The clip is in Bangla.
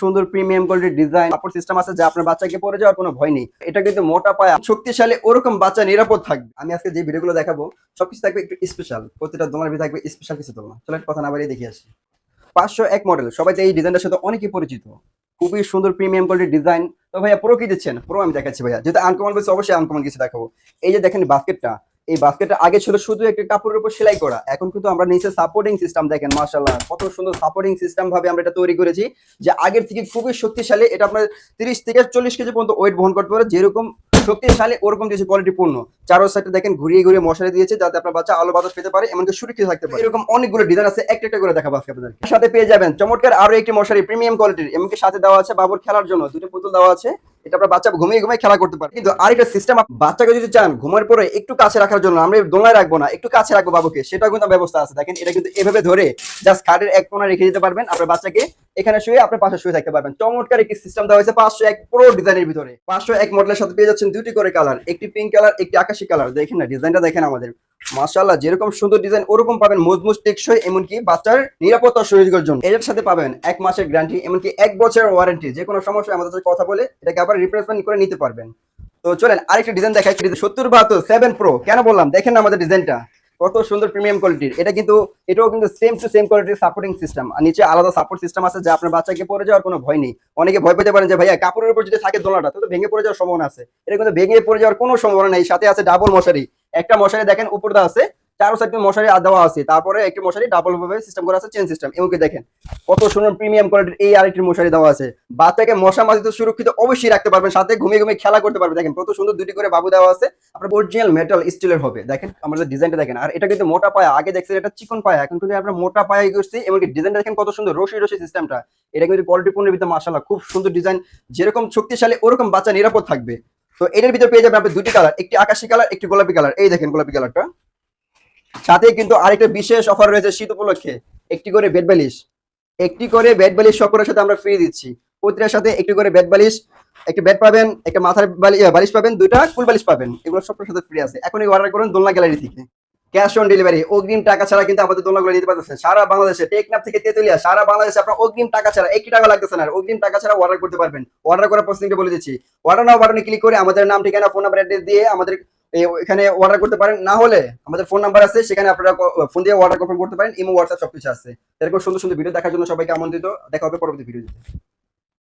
সুন্দর প্রিমিয়াম কোয়ালিটির ডিজাইন সাপোর্ট সিস্টেম আছে যা আপনার বাচ্চাকে পড়ে যাওয়ার কোনো ভয় নেই। এটা কিন্তু মোটা পায়া শক্তিশালী ওরকম বাচ্চা নিরাপদ থাকবে। আমি আজকে যে ভিডিওগুলো দেখাবো সবকিছু থাকবে একটু স্পেশাল, প্রত্যেকটা দোকানের ভিতরে থাকবে স্পেশাল কিছু দোলনা। চলেন কথা না বাড়িয়ে দেখে আসি। 501 মডেল, সবাই তো এই ডিজাইনটার সাথে অনেকেই পরিচিত। খুবই সুন্দর প্রিমিয়াম কোয়ালিটির ডিজাইন। তো ভাইয়া প্রো কি দিচ্ছেন? প্রো আমি দেখাচ্ছি ভাইয়া, যেহেতু আনকমন বলছি অবশ্যই আনকমন কিছু দেখাবো। এই যে দেখেন বাস্কেটটা, এই বাস্কেটটা আগে ছিল শুধু একটা কাপড়ের উপর সেলাই করা, এখন কিন্তু আমরা নিচে সাপোর্টিং সিস্টেম দেখেন মাশাআল্লাহ কত সুন্দর সাপোর্টিং সিস্টেম ভাবে আমরা এটা তৈরি করেছি, যে আগের থেকে খুবই শক্তিশালী। এটা আপনার 30 থেকে 40 কেজি পর্যন্ত ওয়েট বহন করতে পারে, যেরকম শক্তিশালী ওরকম কিছু কোয়ালিটি পূর্ণ। চারো সাইডে দেখেন ঘুরিয়ে ঘুরিয়ে মশারি দিয়েছে যাতে আপনার বাচ্চা আলো বাতাস পেতে পারে, এমনকি সুরক্ষিত থাকতে পারে। এরকম অনেকগুলো ডিজাইন আছে, একটা একটা করে দেখাবো আজকে আপনাদেরকে। সাথে পেয়ে যাবেন চমৎকার আরো একটি মশারি প্রিমিয়াম কোয়ালিটির, এমনকি সাথে দেওয়া আছে বাবুর খেলার জন্য দুটো পুতুল দেওয়া আছে। এটা আপনার বাচ্চা ঘুমিয়ে ঘুমিয়ে খেলা করতে পারে। কিন্তু আরেকটা সিস্টেম, বাচ্চাকে যদি চান ঘুমের পরে একটু কাছে রাখার জন্য, আমরা দোলায় রাখবো না, একটু কাছে রাখবো বাবুকে, সেটাও কিন্তু ব্যবস্থা আছে। দেখেন এটা কিন্তু এভাবে ধরে জাস্ট খাটের এক কোণা রেখে দিতে পারবেন, আপনার বাচ্চাকে এখানে শুয়ে আপনার পাশে শুয়ে থাকতে পারবেন। চমৎকার একটি সিস্টেম দেওয়া হয়েছে 501 প্রো ডিজাইনের ভিতরে। 501 মডেলের সাথে পেয়ে যাচ্ছেন দুটি করে কালার, একটি পিঙ্ক কালার একটি আকাশি কালার। দেখেন না ডিজাইনটা দেখেন আমাদের, মাশাআল্লাহ যেরকম সুন্দর ডিজাইন ওরকম পাবেন মজবুত টেকসই, এমনকি বাচ্চার নিরাপত্তা সুরক্ষার জন্য। এর সাথে পাবেন 1 মাসের গ্যারান্টি, এমনকি 1 বছরের ওয়ারেন্টি। যে কোনো সমস্যা আমাদের সাথে কথা বলে এটাকে আবার রিপ্লেসমেন্ট করে নিতে পারবেন। তো চলেন আরেকটা ডিজাইন দেখাই, 7072 7 প্রো। কেন বললাম দেখেন না আমাদের ডিজাইনটা কত সুন্দর প্রিমিয়াম কোয়ালিটির। এটাও কিন্তু সেম টু সেম কোয়ালিটির সাপোর্টিং সিস্টেম, আর নিচে আলাদা সাপোর্ট সিস্টেম আছে যা আপনার বাচ্চাকে পড়ে যাওয়ার কোনো ভয় নেই। অনেকে ভয় পেতে পারেন যে ভাইয়া কাপড়ের উপর যদি থাকে দোলনাটা তো ভেঙে পড়ে যাওয়ার সম্ভাবনা আছে, এটা কিন্তু ভেঙে পড়ে যাওয়ার কোনো সম্ভাবনা নেই। সাথে আছে ডাবল মশারি, একটা মশারি দেখেন উপর দেওয়া আছে, চারো সাইডে মশারি দেওয়া আছে, তারপরে একটি মশারি ডাবল ভাবে সিস্টেম করা আছে, চেন সিস্টেম। এমনকি দেখেন কত সুন্দর প্রিমিয়াম কোয়ালিটির এই আরেকটি মশারি দেওয়া আছে। বাচ্চাকে মশা মাছিতে সুরক্ষিত অবশ্যই রাখতে পারবেন, সাথে ঘুমিয়ে ঘুমিয়ে খেলা করতে পারবে। দেখেন কত সুন্দর দুটি করে বাবু দেওয়া আছে, আপনার অরিজিনাল মেটাল স্টিলের হবে। দেখেন আমাদের ডিজাইনটা দেখেন, আর এটা কিন্তু মোটা পায়া, আগে দেখছেন এটা চিকন পায়া, এখন কিন্তু আমরা মোটা পায়া করছি। এমনকি ডিজাইনটা দেখেন কত সুন্দর রশি রশি সিস্টেমটা, এটা কিন্তু কোয়ালিটি পূর্ণের ভিতরে মাশাআল্লাহ খুব সুন্দর ডিজাইন, যেরকম শক্তিশালী ওরকম বাচ্চা নিরাপদ থাকবে। তো এটার ভিতরে পেয়ে যাবেন আপনি দুটি কালার, একটি আকাশি কালার একটি গোলাপি কালার। এই দেখেন গোলাপি কালারটা, সাথে কিন্তু আরেকটা বিশেষ অফার রয়েছে শীত উপলক্ষে, একটি করে বেড বালিশ, একটি করে বেড বালিশ সকলের সাথে আমরা ফ্রি দিচ্ছি। প্রতিটার সাথে একটি করে বেড বালিশ, একটা বেড পাবেন, একটা মাথার বালিশ পাবেন, দুইটা কুল বালিশ পাবেন, এগুলো সবার সাথে ফ্রি আছে। এখনই অর্ডার করুন দোলনা গ্যালারি থেকে। ক্যাশ অন ডেলিভারি, অগ্রিম টাকা ছাড়া কিন্তু আমাদের দোলনাগুলো নিতে পারতেছেন সারা বাংলাদেশে। টেকনাফ থেকে তেতুলিয়া সারা বাংলাদেশে আপনার অগ্রিম টাকা ছাড়া 1 টাকা লাগতেছে না, অগ্রিম টাকা ছাড়া অর্ডার করতে পারবেন। অর্ডার করার প্রসেসিংটা বলে দিচ্ছি। অর্ডার নাও বাটনে ক্লিক করে আমাদের নাম ঠিকানা ফোন নাম্বার অ্যাড্রেস দিয়ে আমাদের এখানে অর্ডার করতে পারেন। না হলে আমাদের ফোন নাম্বার আছে, সেখানে আপনারা ফোন দিয়ে অর্ডার কনফার্ম করতে পারেন। ইমো হোয়াটসঅ্যাপ সবকিছু আছে। এরকম সুন্দর সুন্দর ভিডিও দেখার জন্য সবাইকে আমন্ত্রিত। দেখা হবে পরবর্তী ভিডিওতে।